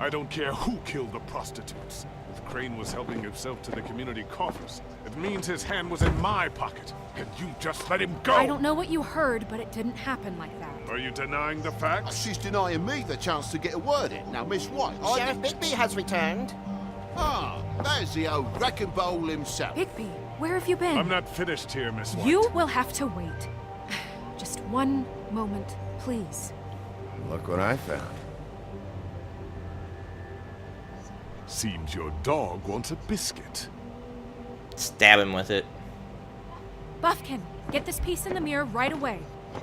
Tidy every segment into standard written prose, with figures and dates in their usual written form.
I don't care who killed the prostitutes. If Crane was helping himself to the community coffers, it means his hand was in my pocket. And you just let him go! I don't know what you heard, but it didn't happen like that. Are you denying the facts? She's denying me the chance to get a word in. Now, Miss White, Sheriff Bigby has returned. Ah, there's the old wrecking bowl himself. Bigby, where have you been? I'm not finished here, Miss White. You will have to wait. Just one moment, please. Look what I found. Seems your dog wants a biscuit. Stab him with it. Buffkin, get this piece in the mirror right away.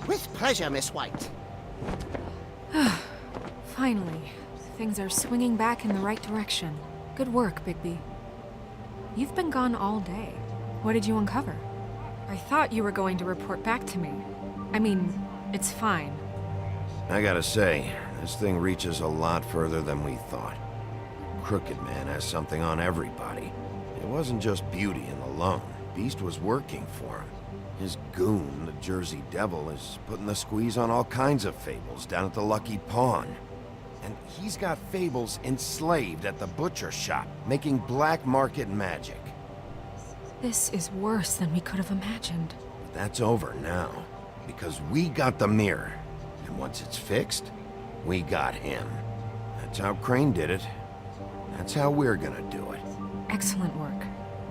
With pleasure, Miss White. Finally, things are swinging back in the right direction. Good work, Bigby. You've been gone all day. What did you uncover? I thought you were going to report back to me. I mean, it's fine. I gotta say, this thing reaches a lot further than we thought. Crooked Man has something on everybody. It wasn't just beauty and the loan. Beast was working for him. His goon, the Jersey Devil, is putting the squeeze on all kinds of Fables down at the Lucky Pawn. And he's got Fables enslaved at the butcher shop, making black market magic. This is worse than we could have imagined. But that's over now, because we got the mirror. And once it's fixed, we got him. That's how Crane did it. That's how we're gonna do it. Excellent work.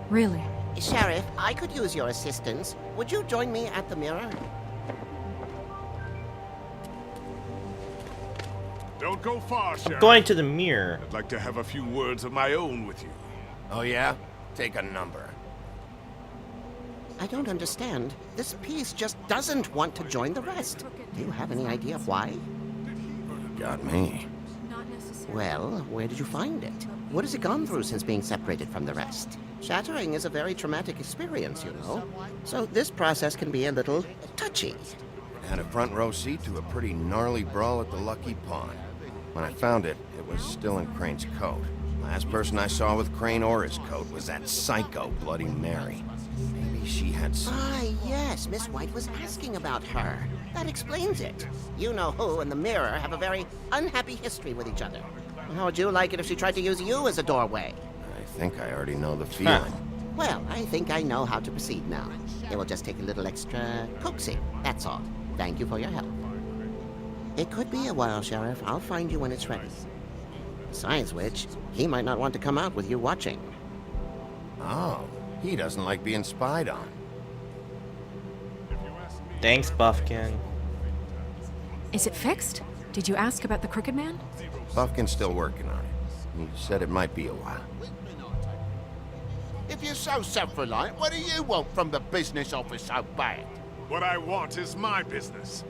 Really. Sheriff, I could use your assistance. Would you join me at the mirror? Don't go far, Sheriff. Going to the mirror. I'd like to have a few words of my own with you. Oh yeah? Take a number. I don't understand. This piece just doesn't want to join the rest. Do you have any idea why? Got me. Not necessarily. Well, where did you find it? What has it gone through since being separated from the rest? Shattering is a very traumatic experience, you know. So this process can be a little touchy. Had a front row seat to a pretty gnarly brawl at the Lucky Pawn. When I found it, it was still in Crane's coat. Last person I saw with Crane or his coat was that psycho Bloody Mary. Maybe she had some... Ah, yes, Miss White was asking about her. That explains it. You know who and the mirror have a very unhappy history with each other. How would you like it if she tried to use you as a doorway? I think I already know the feeling. Well, I think I know how to proceed now. It will just take a little extra coaxing, that's all. Thank you for your help. It could be a while, Sheriff. I'll find you when it's ready. Besides which, he might not want to come out with you watching. Oh, he doesn't like being spied on. Thanks, Buffkin. Is it fixed? Did you ask about the Crooked Man? Buffkin's still working on it. He said it might be a while. If you're so self-reliant, what do you want from the business office so bad? What I want is my business.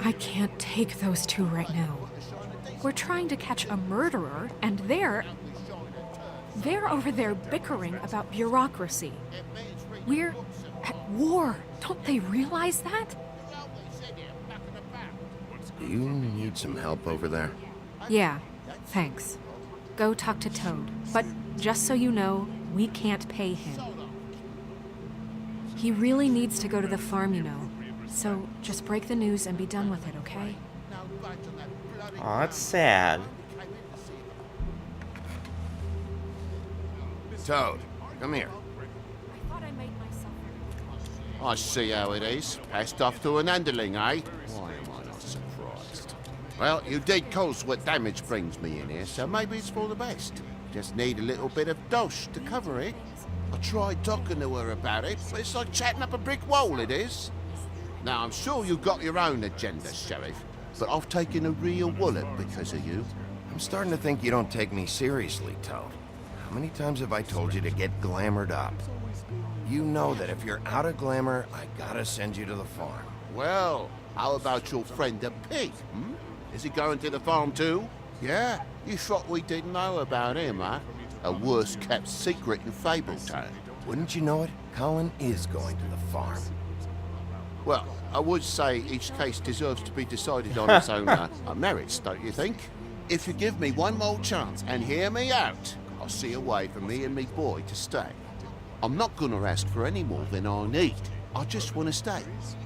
I can't take those two right now. We're trying to catch a murderer, and they're over there bickering about bureaucracy. We're at war. Don't they realize that? Do you need some help over there? Yeah, thanks. Go talk to Toad. But just so you know, we can't pay him. He really needs to go to the farm, you know. So just break the news and be done with it, okay? Aw, that's sad. Toad, come here. I thought I made myself... I see how it is. Passed off to an underling, eh? Why am I not surprised? Well, you did cause what damage brings me in here, so maybe it's for the best. Just need a little bit of dosh to cover it. I tried talking to her about it, but it's like chatting up a brick wall, it is. Now, I'm sure you've got your own agenda, Sheriff, but I've taken a real wallop because of you. I'm starting to think you don't take me seriously, Toad. How many times have I told you to get glamored up? You know that if you're out of glamour, I gotta send you to the farm. Well, how about your friend the pig, hmm? Is he going to the farm too? Yeah? You thought we didn't know about him, huh? A worst-kept secret in Fabletown. Wouldn't you know it? Colin is going to the farm. Well, I would say each case deserves to be decided on its own merits, don't you think? If you give me one more chance and hear me out, I'll see a way for me and me boy to stay. I'm not gonna ask for any more than I need. I just want to stay.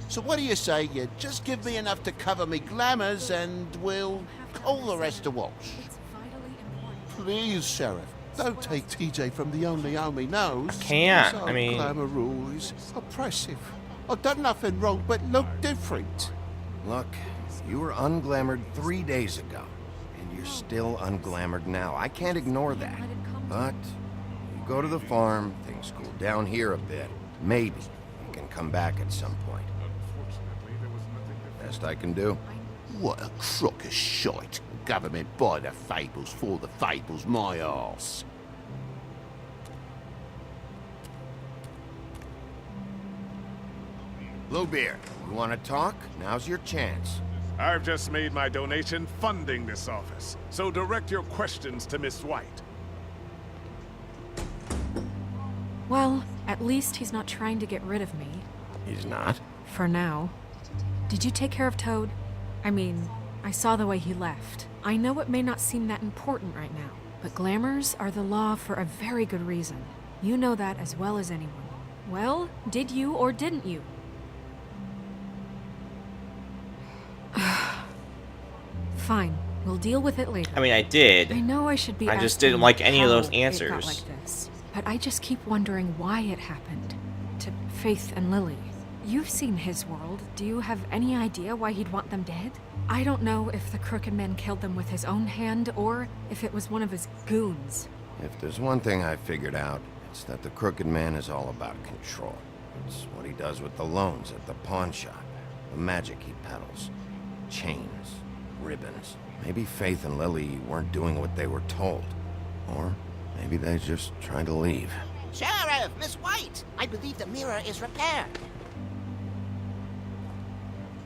So what do you say you just give me enough to cover me glamours and we'll call the rest a wash? Please, Sheriff, don't take TJ from the only home he knows. Can't, So I mean- glamorous, oppressive. I've done nothing wrong but look different. Look, you were unglamored 3 days ago, and you're still unglamored now. I can't ignore that. But you go to the farm, things cool down here a bit. Maybe you can come back at some point. Best I can do. What a crock of shite. Government by the Fables, for the Fables, my arse. Bluebeard, you want to talk? Now's your chance. I've just made my donation funding this office, so direct your questions to Miss White. Well, at least he's not trying to get rid of me. He's not? For now. Did you take care of Toad? I mean, I saw the way he left. I know it may not seem that important right now, but glamours are the law for a very good reason. You know that as well as anyone. Well, did you or didn't you? Fine, we'll deal with it later. I mean, I did. I know I should be I just asking didn't like any of how those it answers. got like this, but I just keep wondering why it happened. To Faith and Lily. You've seen his world. Do you have any idea why he'd want them dead? I don't know if the Crooked Man killed them with his own hand, or if it was one of his goons. If there's one thing I figured out, it's that the Crooked Man is all about control. It's what he does with the loans at the pawn shop, the magic he peddles, chains, ribbons. Maybe Faith and Lily weren't doing what they were told. Or maybe they just tried to leave. Sheriff, Miss White! I believe the mirror is repaired.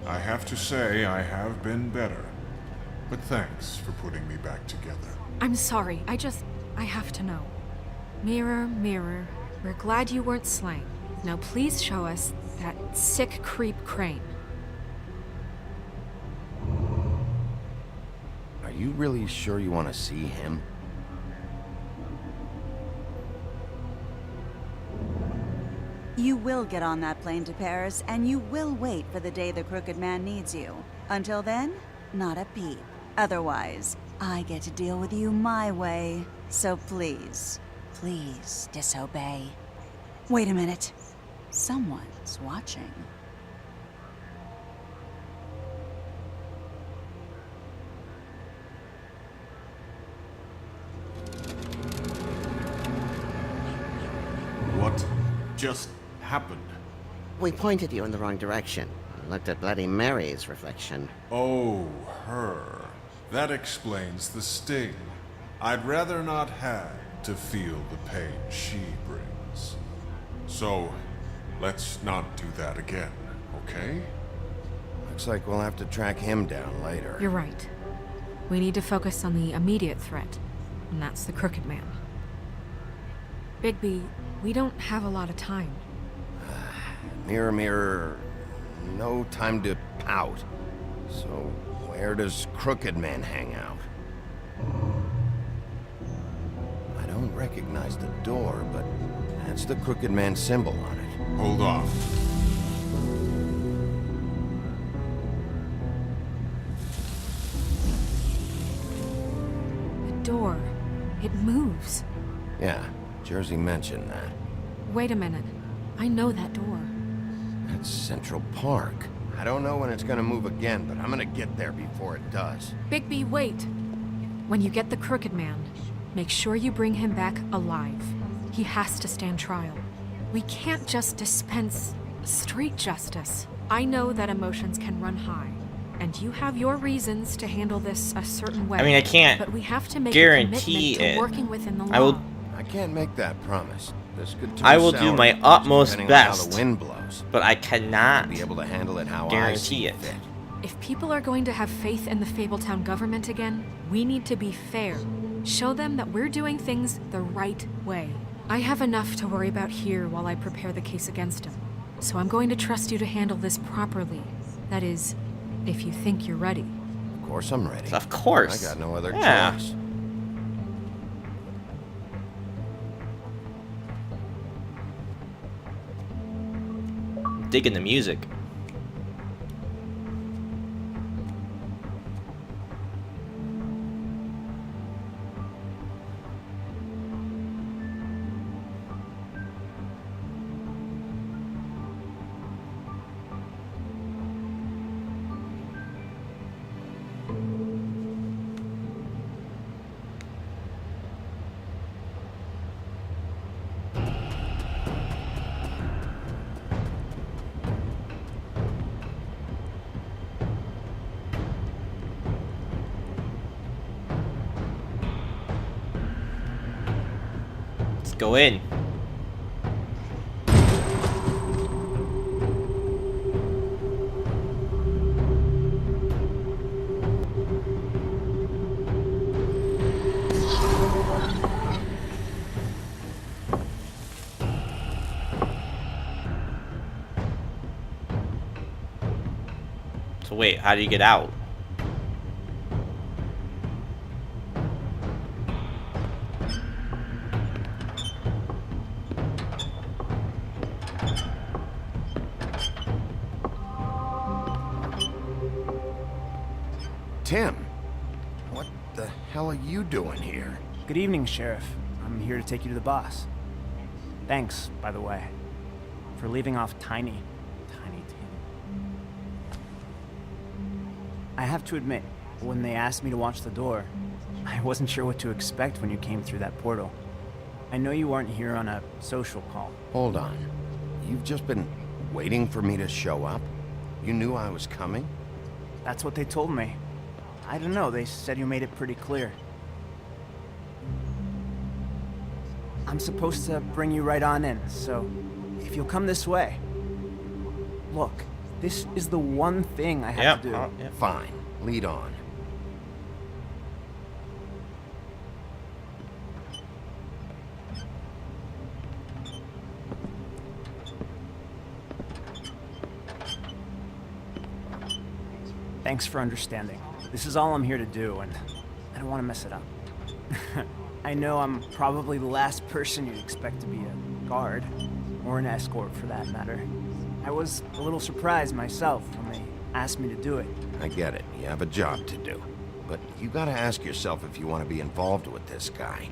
I have to say I have been better. But thanks for putting me back together. I'm sorry, I have to know. Mirror, mirror, we're glad you weren't slain. Now please show us that sick creep Crane. Are you really sure you want to see him? You will get on that plane to Paris, and you will wait for the day the Crooked Man needs you. Until then, not a peep. Otherwise, I get to deal with you my way. So please, please disobey. Wait a minute. Someone's watching. What just happened? We pointed you in the wrong direction. Looked at Bloody Mary's reflection. Oh, her. That explains the sting. I'd rather not have to feel the pain she brings. So, let's not do that again, okay? Looks like we'll have to track him down later. You're right. We need to focus on the immediate threat, and that's the Crooked Man. Bigby, we don't have a lot of time. Mirror, mirror, no time to pout. So, where does Crooked Man hang out? I don't recognize the door, but that's the Crooked Man symbol on it. Hold on. The door. It moves. Yeah, Jersey mentioned that. Wait a minute. I know that door. That's Central Park. I don't know when it's gonna move again, but I'm gonna get there before it does. Bigby, wait! When you get the Crooked Man, make sure you bring him back alive. He has to stand trial. We can't just dispense street justice. I know that emotions can run high, and you have your reasons to handle this a certain way. I mean, I can't but we have to make guarantee a commitment it. to working within the law. I will. I can't make that promise. This could turn I will do sour, my utmost depending on how best. the wind blows. But I cannot Be able to handle it how I guarantee see it. fit. If people are going to have faith in the Fabletown government again, we need to be fair. Show them that we're doing things the right way. I have enough to worry about here while I prepare the case against him. So I'm going to trust you to handle this properly. That is, if you think you're ready. Of course I'm ready. Of course. I got no other Yeah. choice. Digging the music. Let's go in. So wait, how do you get out? Tim, what the hell are you doing here? Good evening, Sheriff. I'm here to take you to the boss. Thanks, by the way, for leaving off Tiny Tim. I have to admit, when they asked me to watch the door, I wasn't sure what to expect when you came through that portal. I know you weren't here on a social call. Hold on. You've just been waiting for me to show up? You knew I was coming? That's what they told me. I don't know, they said you made it pretty clear. I'm supposed to bring you right on in, so if you'll come this way. Look, this is the one thing I have to do. Yep. Fine. Lead on. Thanks for understanding. This is all I'm here to do, and I don't want to mess it up. I know I'm probably the last person you'd expect to be a guard, or an escort for that matter. I was a little surprised myself when they asked me to do it. I get it. You have a job to do. But you gotta ask yourself if you want to be involved with this guy.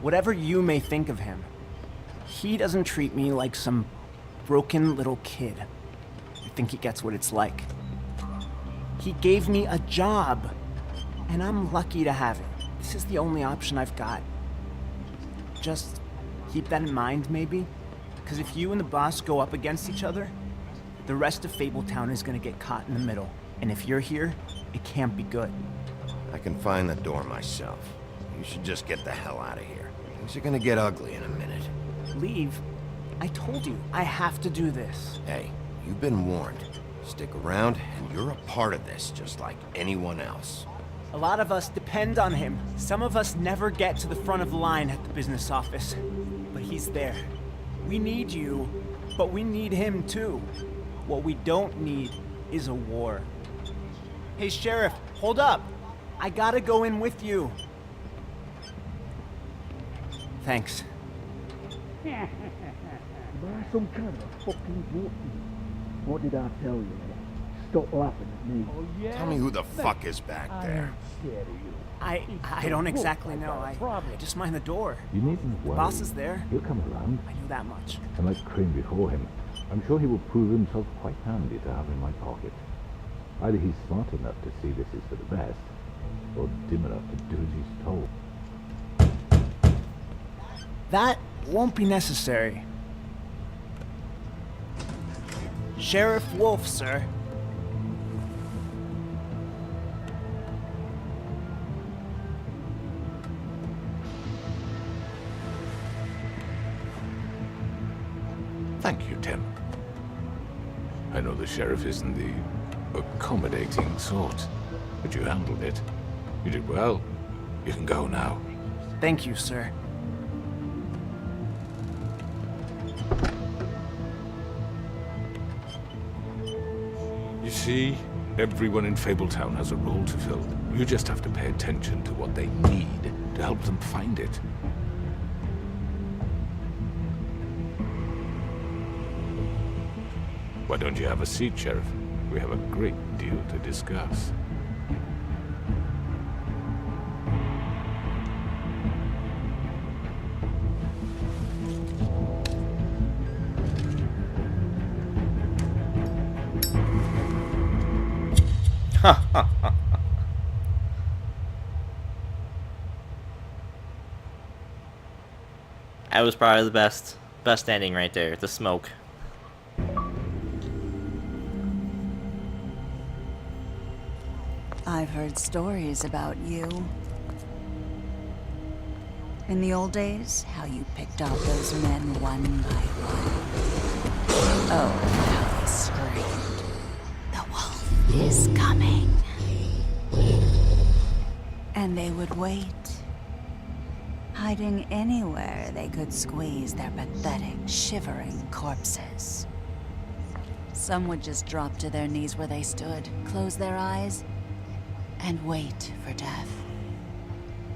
Whatever you may think of him, he doesn't treat me like some broken little kid. I think he gets what it's like. He gave me a job, and I'm lucky to have it. This is the only option I've got. Just keep that in mind, maybe? Because if you and the boss go up against each other, the rest of Fabletown is going to get caught in the middle. And if you're here, it can't be good. I can find the door myself. You should just get the hell out of here. Things are gonna get ugly in a minute. Leave? I told you, I have to do this. Hey, you've been warned. Stick around, and you're a part of this, just like anyone else. A lot of us depend on him. Some of us never get to the front of the line at the business office. But he's there. We need you, but we need him too. What we don't need is a war. Hey, Sheriff, hold up. I gotta go in with you. Thanks. Some kind of a fucking joke. What did I tell you? Stop laughing at me. Oh, yeah? Tell me who the fuck is back there. Scared of you. I don't exactly know. I just mind the door. You needn't The worry. boss is there. He'll come around. I knew that much. And like Crane before him, I'm sure he will prove himself quite handy to have in my pocket. Either he's smart enough to see this is for the best, or dim enough to do as he's told. That won't be necessary. Sheriff Wolf, sir. Thank you, Tim. I know the sheriff isn't the accommodating sort, but you handled it. You did well. You can go now. Thank you, sir. You see, everyone in Fabletown has a role to fill. You just have to pay attention to what they need to help them find it. Why don't you have a seat, Sheriff? We have a great deal to discuss. That was probably the best ending right there. The smoke. I've heard stories about you. In the old days, how you picked off those men one by one. Oh, how they screamed. The wolf is coming. And they would wait, hiding anywhere they could squeeze their pathetic, shivering corpses. Some would just drop to their knees where they stood, close their eyes, and wait for death.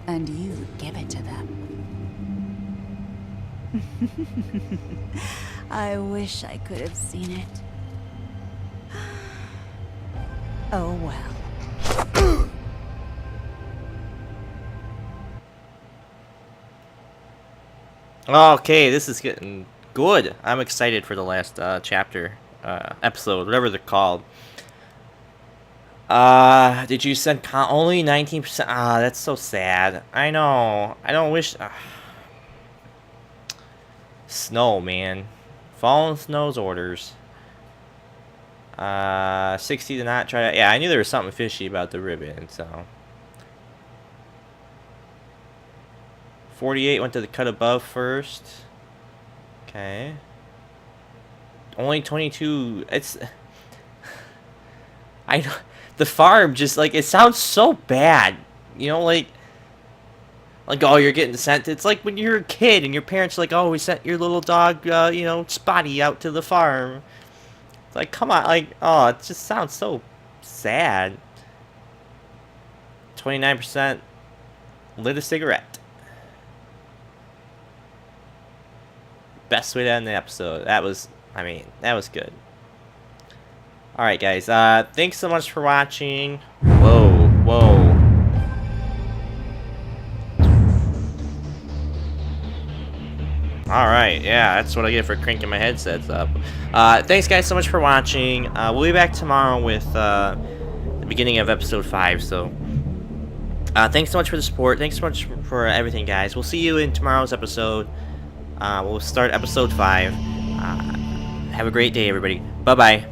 And you'd give it to them. I wish I could have seen it. Oh well. Okay, this is getting good. I'm excited for the last chapter, episode, whatever they're called. Did you send only 19%? Ah, that's so sad. I know. I don't wish. Snow, man. Fallen Snow's orders. 60 to not try. Yeah, I knew there was something fishy about the ribbon, so. 48 went to the cut above first. Okay. Only 22. It's. I know. The farm just, like, it sounds so bad. You know, like, oh, you're getting sent. It's like when you're a kid and your parents are like, oh, we sent your little dog, you know, Spotty out to the farm. It's like, come on, like, oh, it just sounds so sad. 29% lit a cigarette. Best way to end the episode. That was, I mean, that was good. Alright, guys, thanks so much for watching. Whoa, whoa. Alright, yeah, that's what I get for cranking my headsets up. Thanks, guys, so much for watching. We'll be back tomorrow with the beginning of episode 5, so thanks so much for the support. Thanks so much for everything, guys. We'll see you in tomorrow's episode. We'll start episode 5. Have a great day, everybody. Bye-bye.